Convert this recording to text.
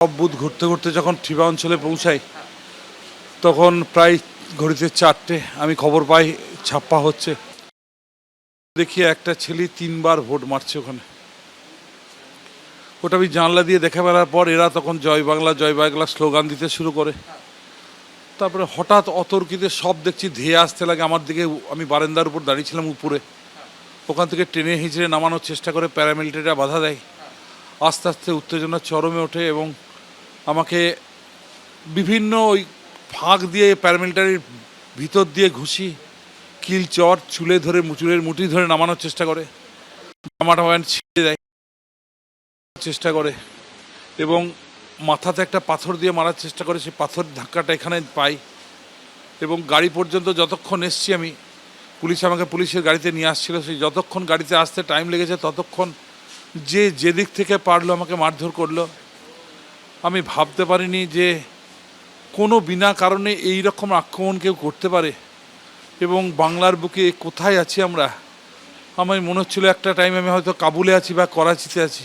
সব বুথ ঘুরতে ঘুরতে যখন ঠিবা অঞ্চলে পৌঁছাই তখন প্রায় ঘড়িতে 4টে। আমি খবর পাই ছাপ্পা হচ্ছে। দেখি একটা ছেলে 3বার ভোট মারছে ওখানে। ওটা আমি জানলা দিয়ে দেখে বেড়ার পর এরা তখন জয় বাংলা স্লোগান দিতে শুরু করে। তারপরে হঠাৎ অতর্কিতে সব দেখছি ধেয়ে আসতে লাগে আমার দিকে। আমি বারান্দার উপর দাঁড়িয়েছিলাম উপরে, ওখান থেকে টেনে হিঁচড়ে নামানোর চেষ্টা করে, প্যারামিলিটারিরা বাধা দেয়। আস্তে আস্তে উত্তেজনা চরমে ওঠে এবং আমাকে বিভিন্ন ওই ফাঁক দিয়ে প্যারামিলিটারির ভিতর দিয়ে ঘুষি, কিল, চট, চুলে ধরে চুলের মুঠি ধরে নামানোর চেষ্টা করে, জামাটা প্যান্ট ছিঁড়ে দেয় চেষ্টা করে এবং মাথাতে একটা পাথর দিয়ে মারার চেষ্টা করে। সেই পাথর ধাক্কাটা এখানে পাই এবং গাড়ি পর্যন্ত যতক্ষণ এসছি আমি, পুলিশ আমাকে পুলিশের গাড়িতে নিয়ে আসছিল, সেই যতক্ষণ গাড়িতে আসতে টাইম লেগেছে ততক্ষণ যে দিক থেকে পারলো আমাকে মারধর করলো। আমি ভাবতে পারিনি যে কোনো বিনা কারণে এই রকম আক্রমণ কেউ করতে পারে এবং বাংলার বুকে কোথায় আছি আমরা। আমার মনে হচ্ছিল একটা টাইম আমি হয়তো কাবুলে আছি বা করাচিতে আছি।